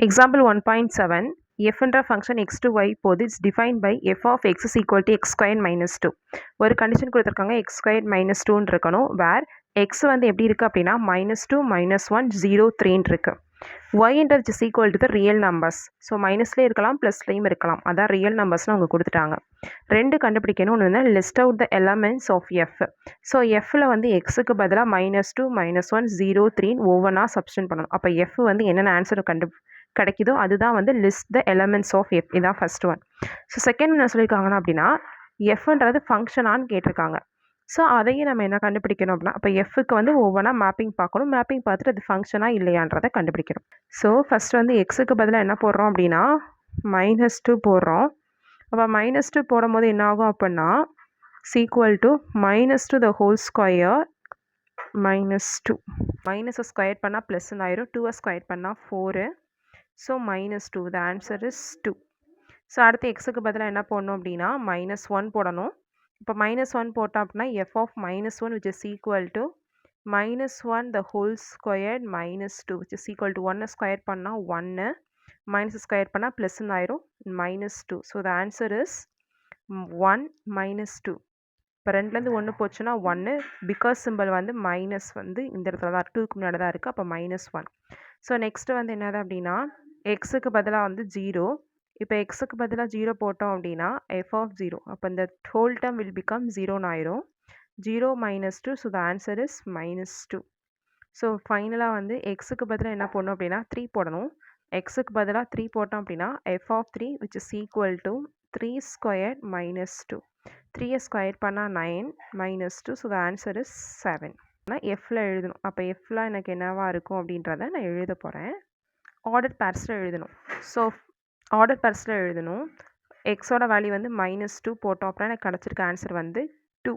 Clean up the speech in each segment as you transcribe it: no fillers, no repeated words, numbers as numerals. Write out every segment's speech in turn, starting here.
Example 1.7 f என்ற function x to y போது it's define by f of x is equal to x squared minus 2. ஒரு condition கொடுத்துருக்காங்க x squared minus 2ன்னு இருக்கணும் வேர் x வந்து எப்படி இருக்குது அப்படின்னா -2 -1 0 3ன்னு இருக்கு yன்றது is equal to the real numbers so மைனஸ்லேயும் இருக்கலாம் ப்ளஸ்லேயும் இருக்கலாம் அதான் ரியல் நம்பர்ஸ்னு அவங்க கொடுத்துட்டாங்க ரெண்டு கண்டுபிடிக்கணும் ஒன்று வந்து list out the elements of F so எஃப்ல வந்து எக்ஸுக்கு பதிலாக -2 -1 0 3 ஒவ்வொன்றா சப்ஸ்டின் பண்ணணும் அப்போ எஃப் வந்து என்னென்ன ஆன்சர் கிடைக்குதோ அதுதான் வந்து list the elements of F இதான் ஃபர்ஸ்ட் ஒன் ஸோ செகண்ட் என்ன சொல்லியிருக்காங்கன்னா அப்படின்னா எஃப்ன்றது ஃபங்க்ஷனான்னு கேட்டிருக்காங்க ஸோ அதையும் நம்ம என்ன கண்டுபிடிக்கணும் அப்படின்னா அப்போ எஃப்க்கு வந்து ஒவ்வொன்றா மேப்பிங் பார்க்கணும் மேப்பிங் பார்த்துட்டு அது ஃபங்க்ஷனாக இல்லையான்றதை கண்டுபிடிக்கணும் ஸோ ஃபஸ்ட் வந்து எக்ஸுக்கு பதிலாக என்ன போடுறோம் அப்படின்னா -2 போடுறோம் அப்போ -2 போடும் போது என்ன ஆகும் அப்படின்னா equal to -2 the whole square -2 மைனஸை ஸ்கொயர் பண்ணால் ப்ளஸ்ன்னு ஆயிரும் 2 ஸ்கொயர் பண்ணால் 4 so -2 the answer is 2 so அடுத்து எக்ஸுக்கு பதிலாக என்ன போடணும் அப்படின்னா -1 போடணும் இப்போ -1 போட்டோம் அப்படின்னா f of -1 which is equal to -1 the whole squared -2 which is equal to 1 square பண்ணால் 1 மைனஸ் ஸ்கொயர் பண்ணால் ப்ளஸ்ன்னு ஆயிரும் -2 ஸோ த ஆன்சர் இஸ் 1 -2 இப்போ ரெண்டுலேருந்து 1 போச்சுன்னா 1 பிகாஸ் சிம்பிள் வந்து மைனஸ் வந்து இந்த இடத்துல தான் 2க்கு முன்னாடி தான் இருக்குது அப்போ -1 ஸோ நெக்ஸ்ட்டு வந்து என்னது அப்படின்னா எக்ஸுக்கு பதிலாக வந்து 0 இப்போ எக்ஸுக்கு பதிலாக 0 போட்டோம் அப்படின்னா f of 0 அப்போ இந்த ஹோல் டேர்ம் வில் பிகம் 0ன்னு ஆயிரும் 0 -2 so the answer is -2 so ஃபைனலாக வந்து எக்ஸுக்கு பதிலாக என்ன போடணும் அப்படின்னா 3 போடணும் எக்ஸுக்கு பதிலாக 3 போட்டோம் அப்படின்னா f of 3 which is equal to 3 squared -2 3 square பண்ணால் 9 -2 ஸோ த ஆன்சர் இஸ் 7 நான் எஃப்ல எழுதணும் அப்போ எஃப்ல எனக்கு என்னவா இருக்கும் அப்படின்றத நான் எழுத போகிறேன் ஆர்டர் பேர்ஸில் எழுதணும் ஸோ ஆர்டர் பேர்ஸில் எழுதணும் எக்ஸோட வேல்யூ வந்து -2 போட்டோம் அப்படின்னா எனக்கு கிடச்சிருக்க ஆன்சர் வந்து 2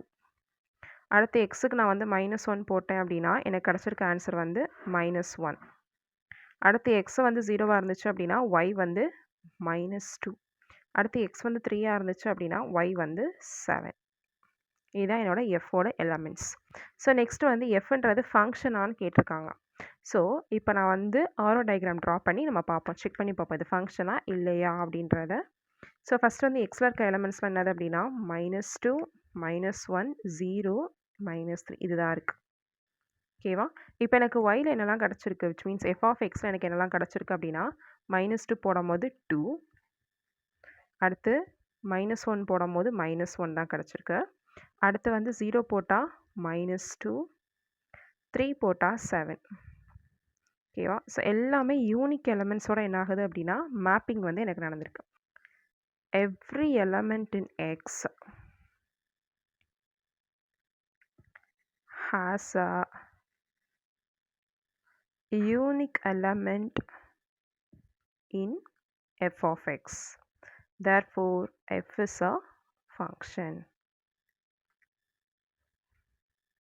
அடுத்து எக்ஸுக்கு நான் வந்து -1 போட்டேன் அப்படின்னா எனக்கு கிடச்சிருக்க ஆன்சர் வந்து -1 அடுத்து எக்ஸ் வந்து 0வாக இருந்துச்சு அப்படின்னா ஒய் வந்து -2 அடுத்து எக்ஸ் வந்து 3ஆக இருந்துச்சு அப்படின்னா ஒய் வந்து 7 இதுதான் என்னோட எஃபோட எலமெண்ட்ஸ் ஸோ நெக்ஸ்ட்டு வந்து எஃப்ன்றது ஃபங்க்ஷனான்னு கேட்டிருக்காங்க ஸோ இப்போ நான் வந்து ஆரோ டயக்ராம் ட்ரா பண்ணி நம்ம பார்ப்போம் செக் பண்ணி பார்ப்போம் இது ஃபங்க்ஷனாக இல்லையா அப்படின்றத ஸோ ஃபஸ்ட் வந்து எக்ஸில் இருக்க எலமெண்ட்ஸ்லாம் என்னது அப்படின்னா -2 -1 0 -3 இதுதான் இருக்குது ஓகேவா இப்போ எனக்கு ஒயில் என்னெல்லாம் கிடச்சிருக்கு விச் மீன்ஸ் எஃப் ஆஃப் எக்ஸில் எனக்கு என்னெல்லாம் கிடச்சிருக்கு அப்படின்னா -2 போடும் போது 2 அடுத்து -1 போடும் போது -1 தான் கிடச்சிருக்கு அடுத்து வந்து 0 போட்டால் -2 3 போட்டால் 7 ஓகேவா ஸோ எல்லாமே யூனிக் எலமெண்ட்ஸோட என்ன ஆகுது அப்படின்னா மேப்பிங் வந்து எனக்கு நடந்திருக்கு every element in X has a unique element in f of x. Therefore, f is a function.